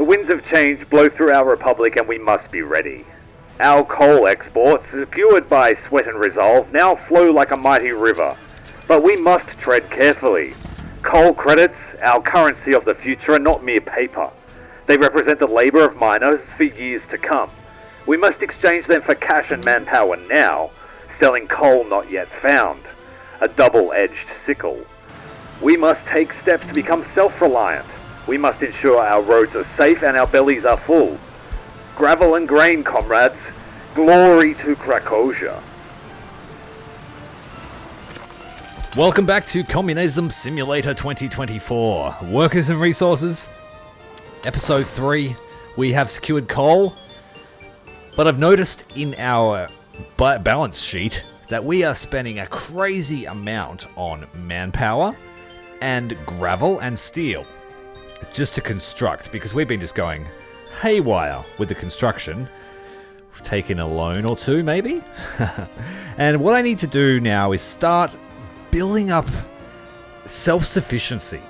The winds of change blow through our republic and we must be ready. Our coal exports, secured by sweat and resolve, now flow like a mighty river. But we must tread carefully. Coal credits, our currency of the future, are not mere paper. They represent the labor of miners for years to come. We must exchange them for cash and manpower now, selling coal not yet found. A double-edged sickle. We must take steps to become self-reliant. We must ensure our roads are safe and our bellies are full. Gravel and grain, comrades. Glory to Krakhozia. Welcome back to Communism Simulator 2024. Workers and Resources. Episode 3. We have secured coal. But I've noticed in our balance sheet that we are spending a crazy amount on manpower and gravel and steel just to construct, because we've been just going haywire with the construction. We've taken a loan or two maybe. And what I need to do now is start building up self-sufficiency.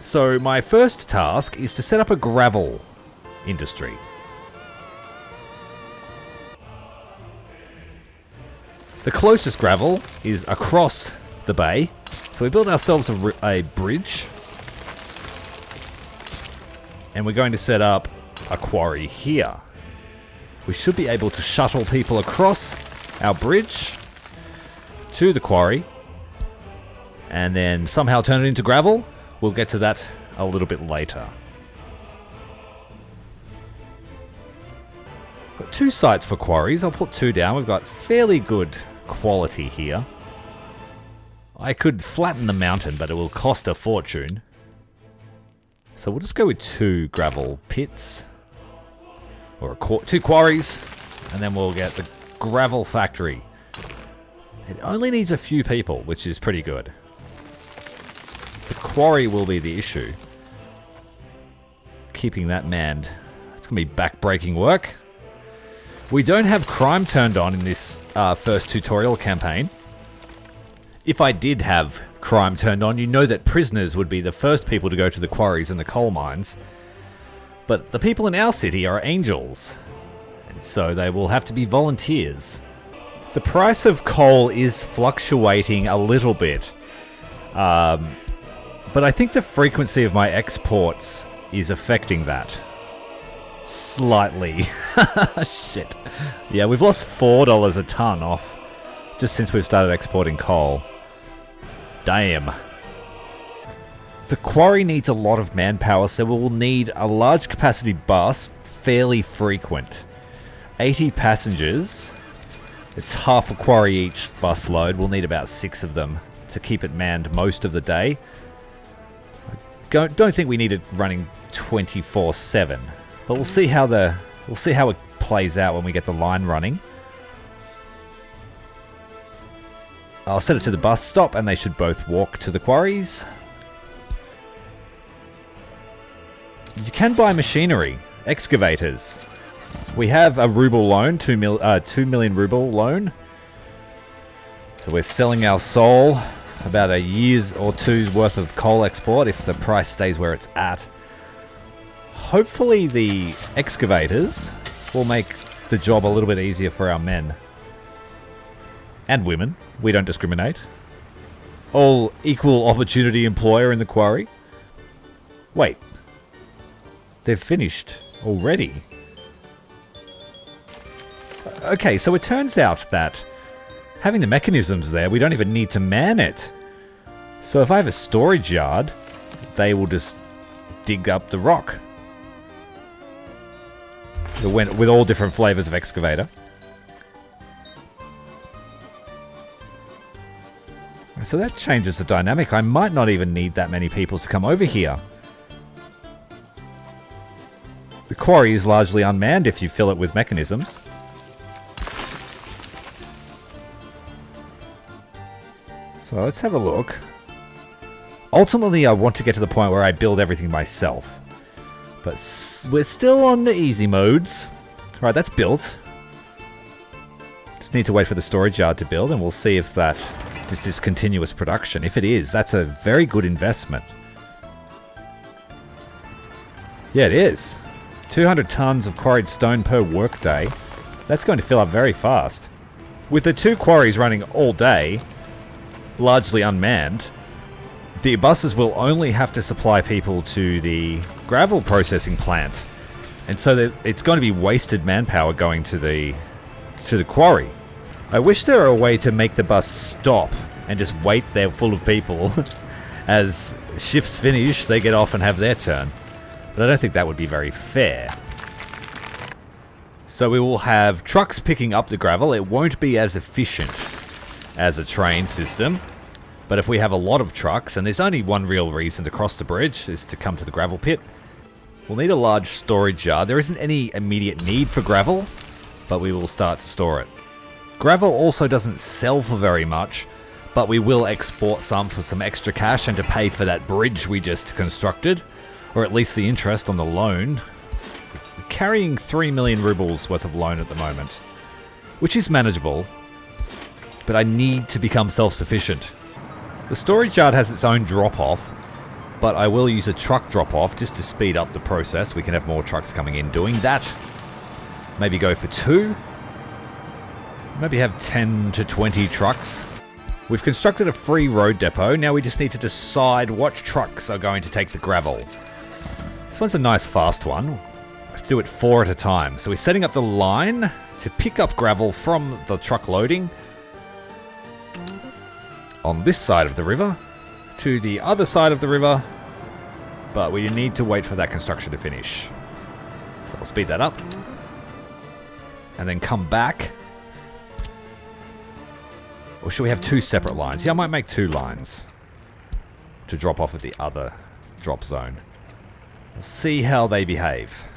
So my first task is to set up a gravel industry. The closest gravel is across the bay, so we build ourselves a bridge, and we're going to set up a quarry here. We should be able to shuttle people across our bridge to the quarry, and then somehow turn it into gravel. We'll get to that a little bit later. Got 2 sites for quarries. I'll put 2 down. We've got fairly good quality here. I could flatten the mountain, but it will cost a fortune. So we'll just go with 2 gravel pits, or 2 quarries, and then we'll get the gravel factory. It only needs a few people, which is pretty good. The quarry will be the issue. Keeping that manned. It's going to be back-breaking work. We don't have crime turned on in this first tutorial campaign. If I did have crime turned on, you know that prisoners would be the first people to go to the quarries and the coal mines. But the people in our city are angels, and so they will have to be volunteers. The price of coal is fluctuating a little bit. But I think the frequency of my exports is affecting that. Slightly. Shit. Yeah, we've lost $4 a ton off just since we've started exporting coal. Damn. The quarry needs a lot of manpower, so we will need a large capacity bus, fairly frequent. 80 passengers. It's half a quarry each bus load. We'll need about 6 of them to keep it manned most of the day. I don't think we need it running 24/7. But we'll see how it plays out when we get the line running. I'll set it to the bus stop, and they should both walk to the quarries. You can buy machinery, excavators. We have a ruble loan, 2 million ruble loan. So we're selling our soul, about a year's or two's worth of coal export if the price stays where it's at. Hopefully the excavators will make the job a little bit easier for our men. And women. We don't discriminate. All equal opportunity employer in the quarry. Wait. They've finished already. Okay, so it turns out that having the mechanisms there, we don't even need to man it. So if I have a storage yard, they will just dig up the rock. It went with all different flavors of excavator. So that changes the dynamic. I might not even need that many people to come over here. The quarry is largely unmanned if you fill it with mechanisms. So let's have a look. Ultimately, I want to get to the point where I build everything myself. But we're still on the easy modes. Alright, that's built. Just need to wait for the storage yard to build, and we'll see if that just is continuous production. If it is, that's a very good investment. Yeah, it is. 200 tons of quarried stone per workday. That's going to fill up very fast. With the 2 quarries running all day, largely unmanned, the buses will only have to supply people to the gravel processing plant. And so that it's going to be wasted manpower going to the quarry. I wish there were a way to make the bus stop and just wait there full of people. As shifts finish, they get off and have their turn. But I don't think that would be very fair. So we will have trucks picking up the gravel. It won't be as efficient as a train system. But if we have a lot of trucks, and there's only one real reason to cross the bridge, is to come to the gravel pit, we'll need a large storage yard. There isn't any immediate need for gravel, but we will start to store it. Gravel also doesn't sell for very much, but we will export some for some extra cash and to pay for that bridge we just constructed, or at least the interest on the loan. We're carrying 3 million rubles worth of loan at the moment, which is manageable, but I need to become self-sufficient. The storage yard has its own drop-off, but I will use a truck drop-off just to speed up the process. We can have more trucks coming in doing that. Maybe go for 2. Maybe have 10 to 20 trucks. We've constructed a free road depot. Now we just need to decide what trucks are going to take the gravel. This one's a nice fast one. We have to do it 4 at a time. So we're setting up the line to pick up gravel from the truck loading on this side of the river to the other side of the river, but we need to wait for that construction to finish. So I'll speed that up and then come back. Or should we have 2 separate lines? Yeah, I might make 2 lines to drop off at the other drop zone. We'll see how they behave.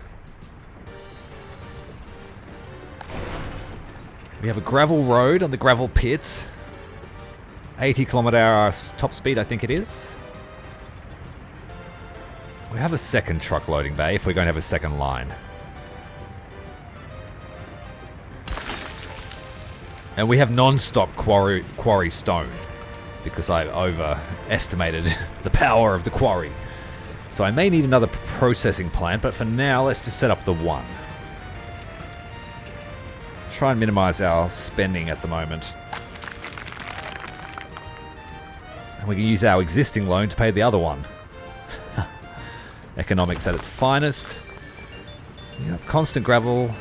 We have a gravel road on the gravel pit. 80 km/h top speed, I think it is. We have a second truck loading bay if we're going to have a second line. And we have non-stop quarry stone, because I overestimated the power of the quarry. So I may need another processing plant, but for now, let's just set up the one. Try and minimize our spending at the moment. And we can use our existing loan to pay the other one. Economics at its finest. Yeah, constant gravel.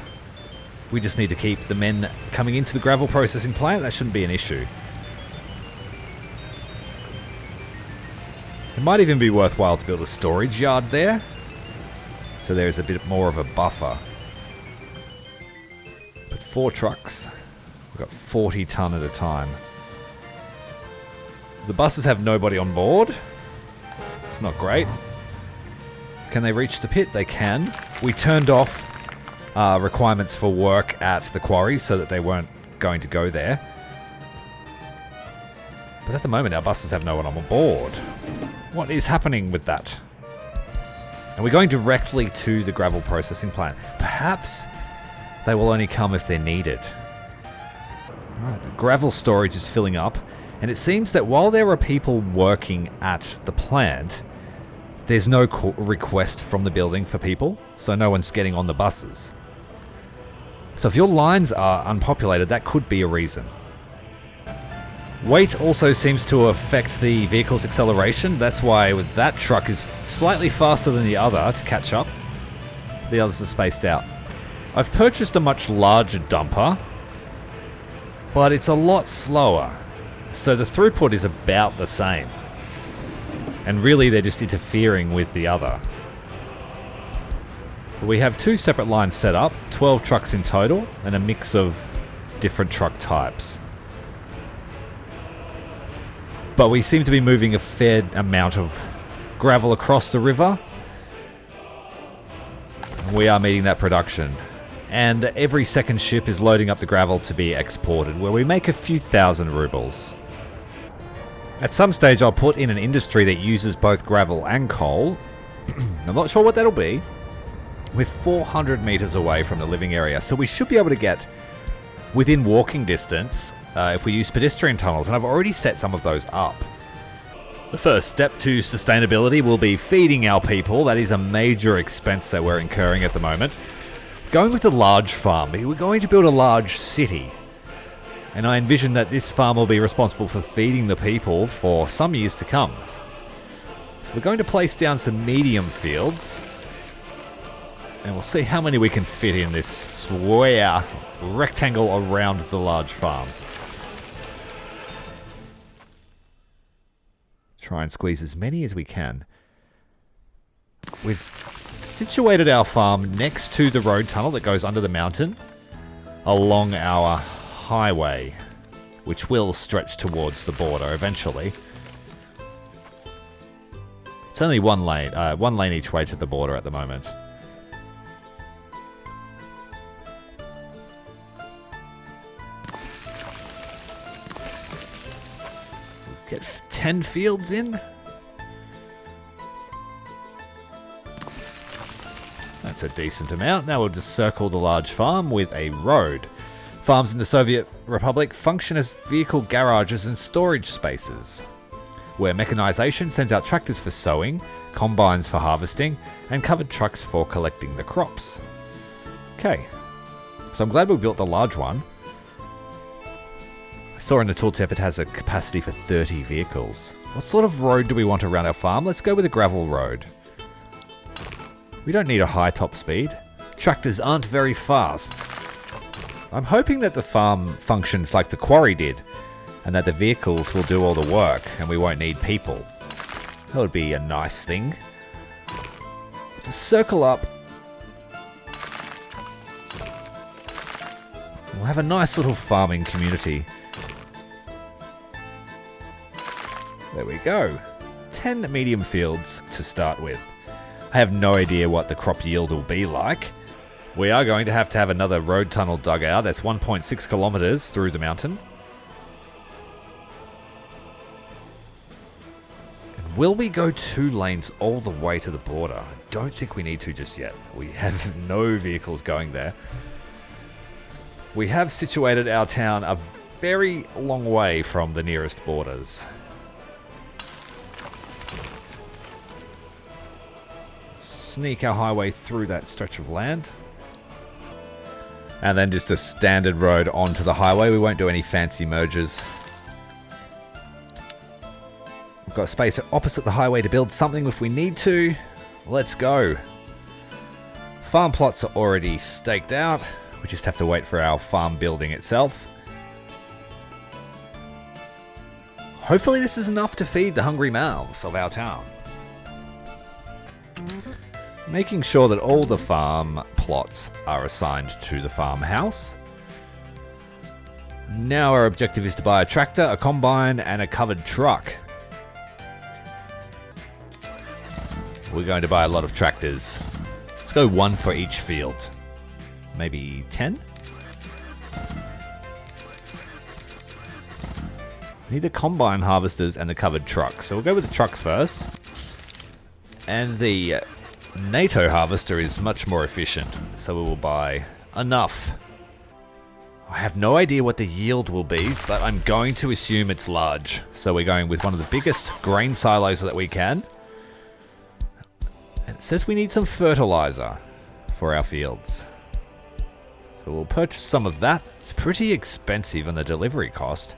We just need to keep the men coming into the gravel processing plant. That shouldn't be an issue. It might even be worthwhile to build a storage yard there, so there's a bit more of a buffer. But 4 trucks. We've got 40 ton at a time. The buses have nobody on board. It's not great. Can they reach the pit? They can. We turned off requirements for work at the quarry so that they weren't going to go there. But at the moment, our buses have no one on board. What is happening with that? And we're going directly to the gravel processing plant. Perhaps they will only come if they're needed. Alright, the gravel storage is filling up. And it seems that while there are people working at the plant, there's no request from the building for people, so no one's getting on the buses. So if your lines are unpopulated, that could be a reason. Weight also seems to affect the vehicle's acceleration. That's why with that truck is slightly faster than the other to catch up. The others are spaced out. I've purchased a much larger dumper, but it's a lot slower. So the throughput is about the same. And really they're just interfering with the other. We have 2 separate lines set up, 12 trucks in total, and a mix of different truck types. But we seem to be moving a fair amount of gravel across the river. We are meeting that production. And every second ship is loading up the gravel to be exported, where we make a few thousand rubles. At some stage I'll put in an industry that uses both gravel and coal. I'm not sure what that'll be. We're 400 meters away from the living area, so we should be able to get within walking distance if we use pedestrian tunnels, and I've already set some of those up. The first step to sustainability will be feeding our people. That is a major expense that we're incurring at the moment. Going with a large farm, we're going to build a large city. And I envision that this farm will be responsible for feeding the people for some years to come. So we're going to place down some medium fields. And we'll see how many we can fit in this square rectangle around the large farm. Try and squeeze as many as we can. We've situated our farm next to the road tunnel that goes under the mountain along our highway, which will stretch towards the border eventually. It's only one lane each way to the border at the moment. Get 10 fields in. That's a decent amount. Now we'll just circle the large farm with a road. Farms in the Soviet Republic function as vehicle garages and storage spaces, where mechanization sends out tractors for sowing, combines for harvesting, and covered trucks for collecting the crops. Okay, so I'm glad we built the large one. I saw in the tooltip it has a capacity for 30 vehicles. What sort of road do we want around our farm? Let's go with a gravel road. We don't need a high top speed. Tractors aren't very fast. I'm hoping that the farm functions like the quarry did, and that the vehicles will do all the work and we won't need people. That would be a nice thing. Just circle up. We'll have a nice little farming community. There we go. 10 medium fields to start with. I have no idea what the crop yield will be like. We are going to have another road tunnel dug out. That's 1.6 kilometers through the mountain. And will we go 2 lanes all the way to the border? I don't think we need to just yet. We have no vehicles going there. We have situated our town a very long way from the nearest borders. Sneak our highway through that stretch of land. And then just a standard road onto the highway. We won't do any fancy mergers. We've got space opposite the highway to build something if we need to. Let's go. Farm plots are already staked out. We just have to wait for our farm building itself. Hopefully this is enough to feed the hungry mouths of our town. Making sure that all the farm plots are assigned to the farmhouse. Now our objective is to buy a tractor, a combine, and a covered truck. We're going to buy a lot of tractors. Let's go 1 for each field. Maybe 10? We need the combine harvesters and the covered trucks. So we'll go with the trucks first. And the NATO harvester is much more efficient, so we will buy enough. I have no idea what the yield will be, but I'm going to assume it's large. So we're going with one of the biggest grain silos that we can. And it says we need some fertilizer for our fields. So we'll purchase some of that. It's pretty expensive on the delivery cost.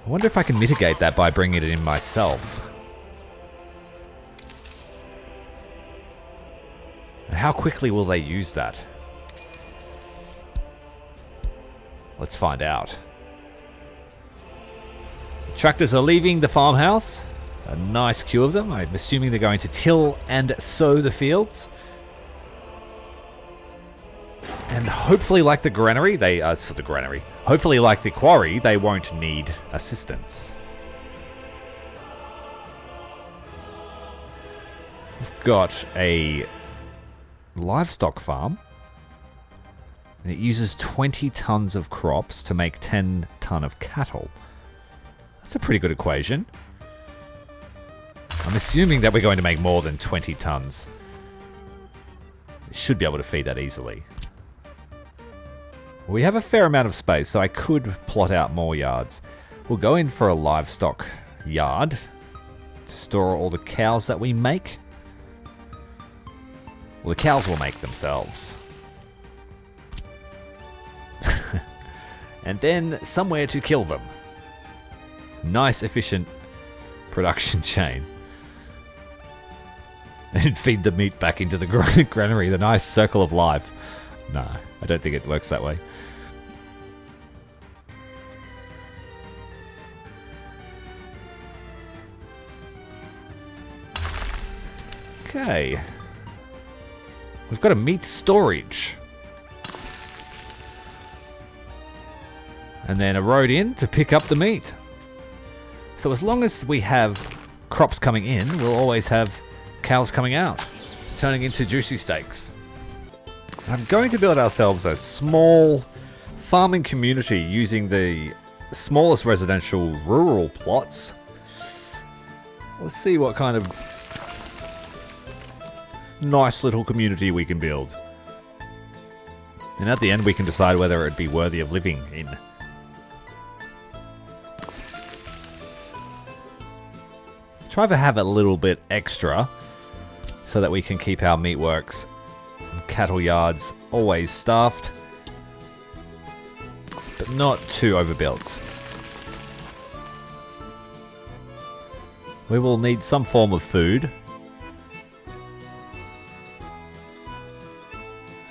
I wonder if I can mitigate that by bringing it in myself. And how quickly will they use that? Let's find out. The tractors are leaving the farmhouse. A nice queue of them. I'm assuming they're going to till and sow the fields. And hopefully like the granary, hopefully like the quarry, they won't need assistance. We've got a livestock farm. And it uses 20 tons of crops to make 10 ton of cattle. That's a pretty good equation. I'm assuming that we're going to make more than 20 tons. We should be able to feed that easily. We have a fair amount of space, so I could plot out more yards. We'll go in for a livestock yard to store all the cows that we make. Well, the cows will make themselves. And then somewhere to kill them. Nice, efficient production chain. And feed the meat back into the granary. The nice circle of life. No, I don't think it works that way. Okay. We've got a meat storage. And then a road in to pick up the meat. So as long as we have crops coming in, we'll always have cows coming out, turning into juicy steaks. I'm going to build ourselves a small farming community using the smallest residential rural plots. Let's see what kind of nice little community we can build. And at the end we can decide whether it'd be worthy of living in. Try to have a little bit extra so that we can keep our meatworks and cattle yards always staffed, but not too overbuilt. We will need some form of food,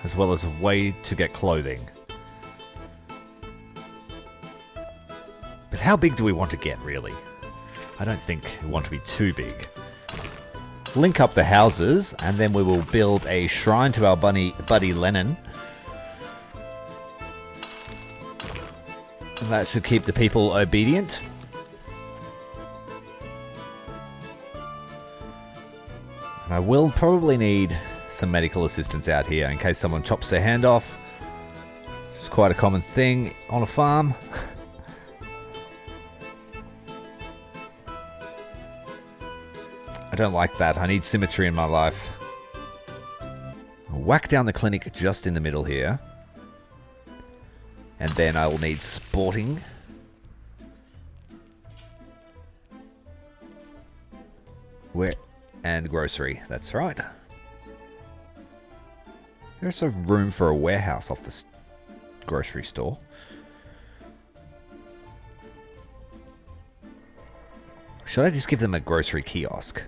as well as a way to get clothing. But how big do we want to get, really? I don't think we want to be too big. Link up the houses, and then we will build a shrine to our buddy Lennon. And that should keep the people obedient. And I will probably need some medical assistance out here in case someone chops their hand off. It's quite a common thing on a farm. I don't like that. I need symmetry in my life. I'll whack down the clinic just in the middle here. And then I will need sporting. And grocery. That's right. There's a room for a warehouse off the grocery store. Should I just give them a grocery kiosk?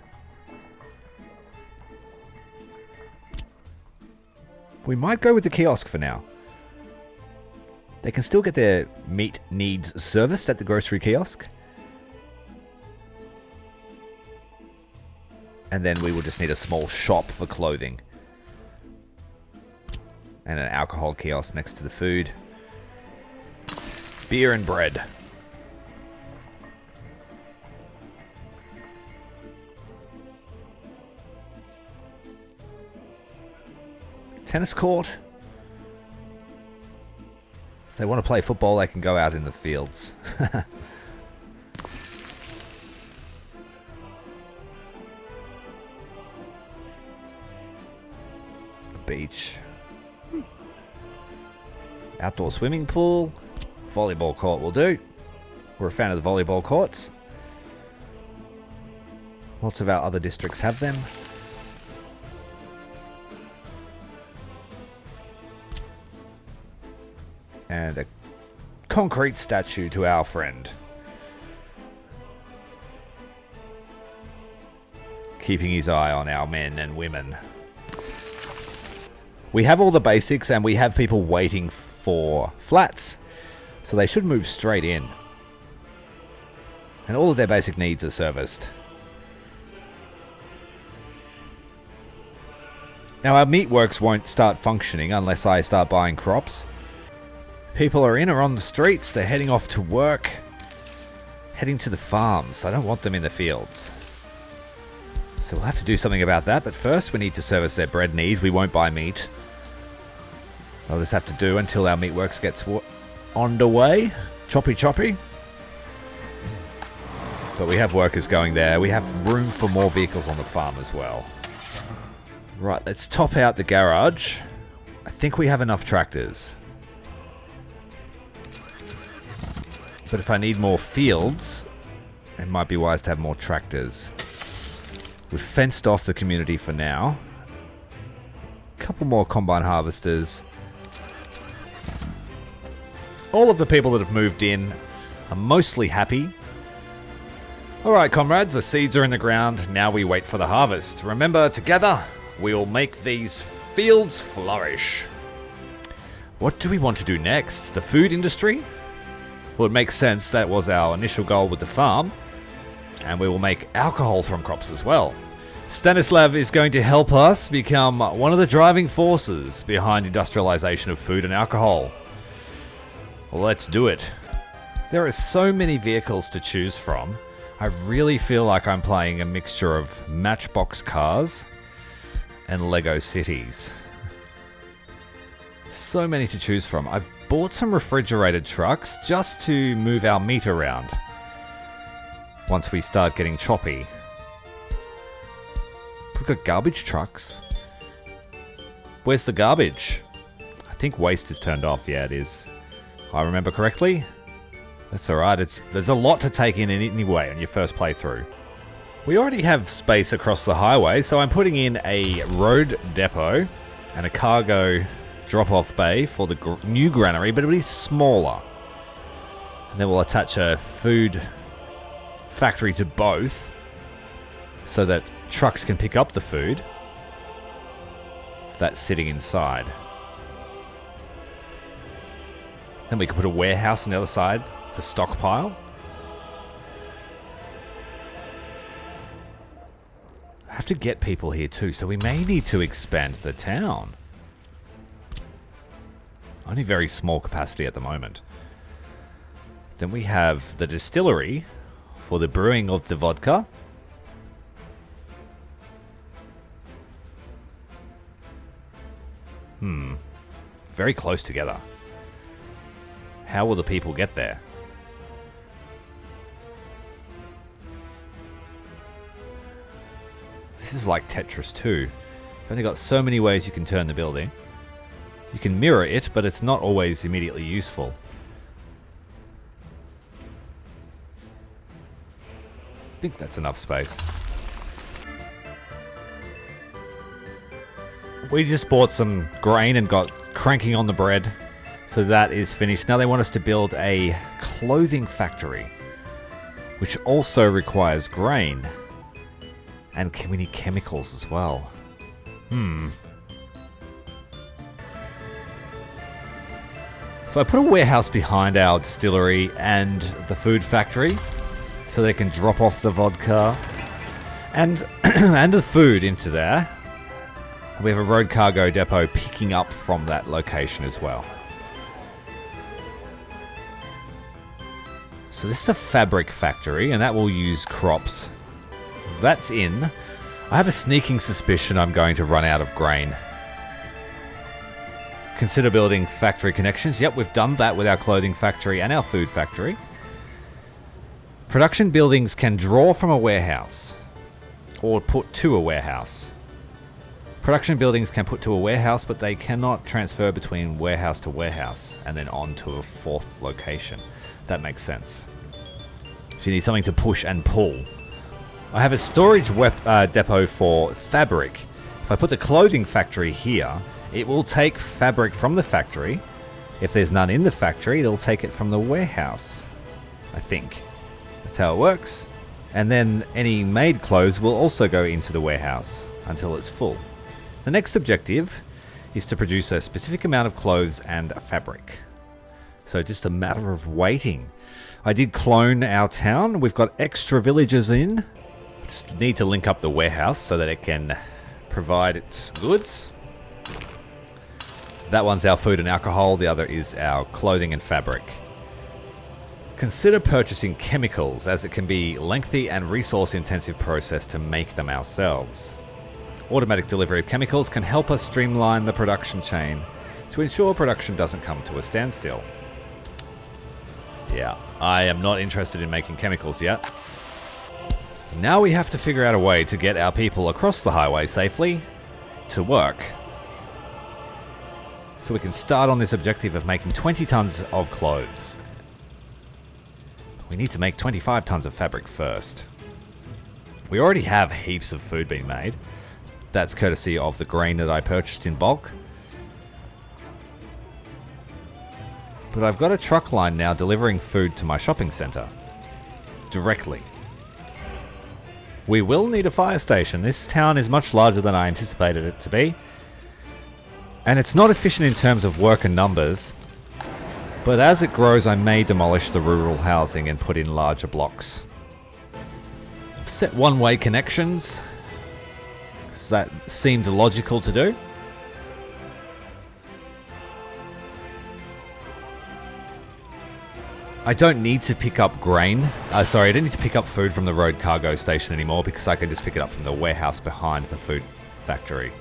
We might go with the kiosk for now. They can still get their meat needs serviced at the grocery kiosk. And then we will just need a small shop for clothing. And an alcohol kiosk next to the food. Beer and bread. Tennis court. If they want to play football, they can go out in the fields. Beach. Outdoor swimming pool. Volleyball court will do. We're a fan of the volleyball courts. Lots of our other districts have them. And a concrete statue to our friend. Keeping his eye on our men and women. We have all the basics and we have people waiting for flats. So they should move straight in. And all of their basic needs are serviced. Now our meatworks won't start functioning unless I start buying crops. People are in or on the streets. They're heading off to work. Heading to the farms. I don't want them in the fields. So we'll have to do something about that. But first we need to service their bread needs. We won't buy meat. I'll just have to do until our meatworks gets underway. Choppy choppy. But we have workers going there. We have room for more vehicles on the farm as well. Right, let's top out the garage. I think we have enough tractors. But if I need more fields, it might be wise to have more tractors. We've fenced off the community for now. A couple more combine harvesters. All of the people that have moved in are mostly happy. Alright comrades, the seeds are in the ground. Now we wait for the harvest. Remember, together we will make these fields flourish. What do we want to do next? The food industry? Well, it makes sense. That was our initial goal with the farm. And we will make alcohol from crops as well. Stanislav is going to help us become one of the driving forces behind industrialization of food and alcohol. Well, let's do it. There are so many vehicles to choose from. I really feel like I'm playing a mixture of Matchbox cars and Lego cities. So many to choose from. I've bought some refrigerated trucks just to move our meat around once we start getting choppy. We've got garbage trucks. Where's the garbage? I think waste is turned off. Yeah, it is. If I remember correctly. That's alright. There's a lot to take in anyway on your first playthrough. We already have space across the highway, so I'm putting in a road depot and a cargo drop-off bay for the new granary, but it'll be smaller. And then we'll attach a food factory to both so that trucks can pick up the food that's sitting inside. Then we can put a warehouse on the other side for stockpile. I have to get people here too, so we may need to expand the town. Only very small capacity at the moment. Then we have the distillery for the brewing of the vodka. Very close together. How will the people get there? This is like Tetris 2. You've only got so many ways you can turn the building. You can mirror it, but it's not always immediately useful. I think that's enough space. We just bought some grain and got cranking on the bread. So that is finished. Now they want us to build a clothing factory, which also requires grain. And we need chemicals as well. So I put a warehouse behind our distillery and the food factory so they can drop off the vodka and and the food into there. We have a road cargo depot picking up from that location as well. So this is a fabric factory, and that will use crops. That's in. I have a sneaking suspicion I'm going to run out of grain. Consider building factory connections. Yep, we've done that with our clothing factory and our food factory. Production buildings can draw from a warehouse or put to a warehouse. Production buildings can put to a warehouse, but they cannot transfer between warehouse to warehouse and then on to a fourth location. That makes sense. So you need something to push and pull. I have a storage depot for fabric. If I put the clothing factory here, it will take fabric from the factory. If there's none in the factory, it'll take it from the warehouse. I think. That's how it works. And then any made clothes will also go into the warehouse until it's full. The next objective is to produce a specific amount of clothes and fabric. So just a matter of waiting. I did clone our town. We've got extra villagers in. Just need to link up the warehouse so that it can provide its goods. That one's our food and alcohol. The other is our clothing and fabric. Consider purchasing chemicals, as it can be a lengthy and resource-intensive process to make them ourselves. Automatic delivery of chemicals can help us streamline the production chain to ensure production doesn't come to a standstill. Yeah, I am not interested in making chemicals yet. Now we have to figure out a way to get our people across the highway safely to work. So we can start on this objective of making 20 tons of clothes. We need to make 25 tons of fabric first. We already have heaps of food being made. That's courtesy of the grain that I purchased in bulk. But I've got a truck line now delivering food to my shopping centre. Directly. We will need a fire station. This town is much larger than I anticipated it to be. And it's not efficient in terms of worker numbers. But as it grows, I may demolish the rural housing and put in larger blocks. I've set one-way connections. So that seemed logical to do. I don't need to pick up grain. I don't need to pick up food from the road cargo station anymore because I can just pick it up from the warehouse behind the food factory.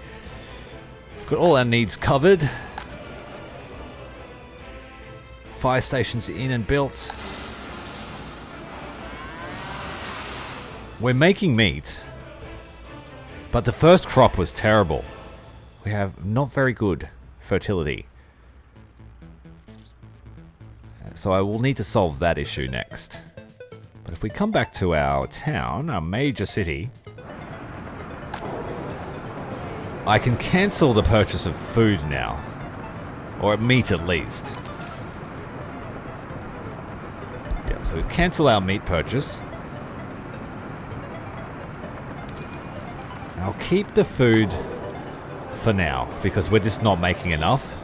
We've got all our needs covered. Fire stations in and built. We're making meat. But the first crop was terrible. We have not very good fertility. So I will need to solve that issue next. But if we come back to our town, our major city, I can cancel the purchase of food now. Or meat at least. Yeah, so we cancel our meat purchase. I'll keep the food for now, because we're just not making enough.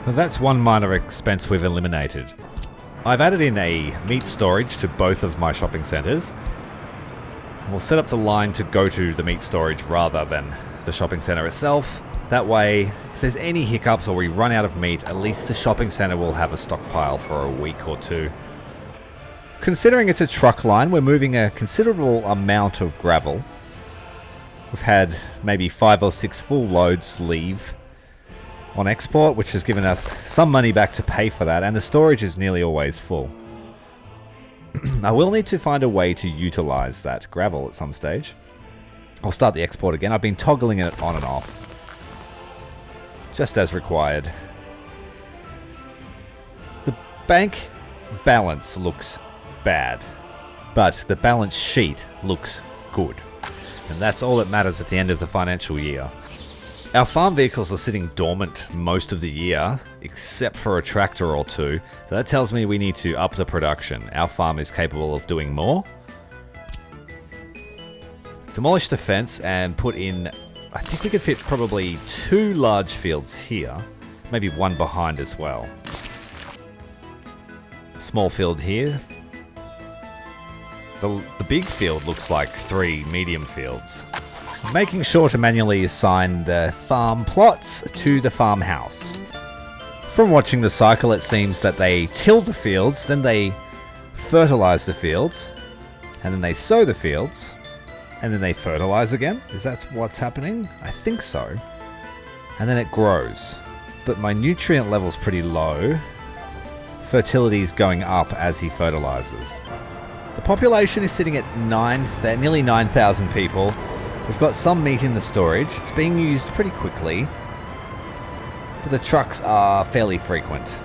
But that's one minor expense we've eliminated. I've added in a meat storage to both of my shopping centres. We'll set up the line to go to the meat storage rather than the shopping centre itself. That way, if there's any hiccups or we run out of meat, at least the shopping centre will have a stockpile for a week or two. Considering it's a truck line, we're moving a considerable amount of gravel. We've had maybe 5 or 6 full loads leave on export, which has given us some money back to pay for that, and the storage is nearly always full. I will need to find a way to utilize that gravel at some stage. I'll start the export again. I've been toggling it on and off, just as required. The bank balance looks bad, but the balance sheet looks good, and that's all that matters at the end of the financial year. Our farm vehicles are sitting dormant most of the year, except for a tractor or two. So that tells me we need to up the production. Our farm is capable of doing more. Demolish the fence and put in, I think we could fit probably 2 large fields here, maybe one behind as well. Small field here. The big field looks like 3 medium fields. Making sure to manually assign the farm plots to the farmhouse. From watching the cycle, it seems that they till the fields, then they fertilize the fields, and then they sow the fields, and then they fertilize again. Is that what's happening? I think so. And then it grows. But my nutrient level's pretty low. Fertility is going up as he fertilizes. The population is sitting at nearly 9,000 people. We've got some meat in the storage. It's being used pretty quickly, but the trucks are fairly frequent.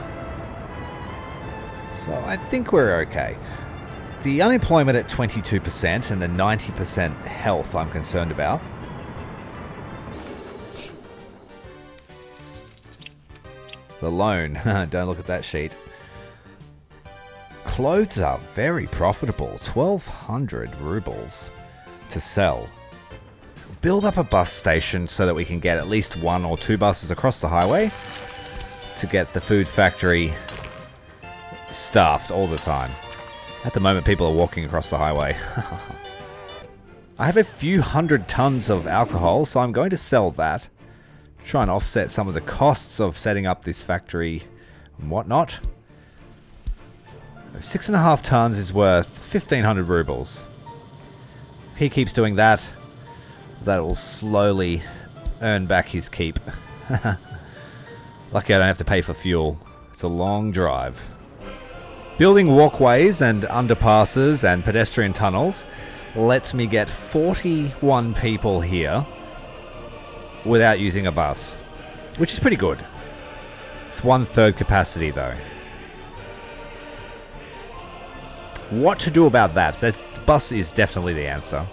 So I think we're okay. The unemployment at 22% and the 90% health I'm concerned about. The loan, don't look at that sheet. Clothes are very profitable, 1,200 rubles to sell. Build up a bus station so that we can get at least 1 or 2 buses across the highway to get the food factory staffed all the time. At the moment, people are walking across the highway. I have a few 100 tons of alcohol, so I'm going to sell that. Try and offset some of the costs of setting up this factory and whatnot. 6.5 tons is worth 1,500 rubles. If he keeps doing that, that will slowly earn back his keep. Lucky I don't have to pay for fuel. It's a long drive. Building walkways and underpasses and pedestrian tunnels lets me get 41 people here without using a bus, which is pretty good. It's 1/3 capacity though. What to do about that? That bus is definitely the answer.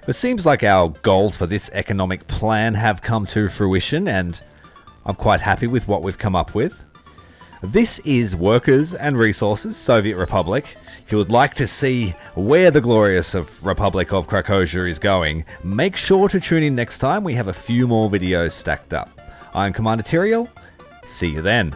It seems like our goals for this economic plan have come to fruition, and I'm quite happy with what we've come up with. This is Workers and Resources, Soviet Republic. If you would like to see where the glorious Republic of Krakhozia is going, make sure to tune in next time. We have a few more videos stacked up. I'm Commander Tyrael. See you then.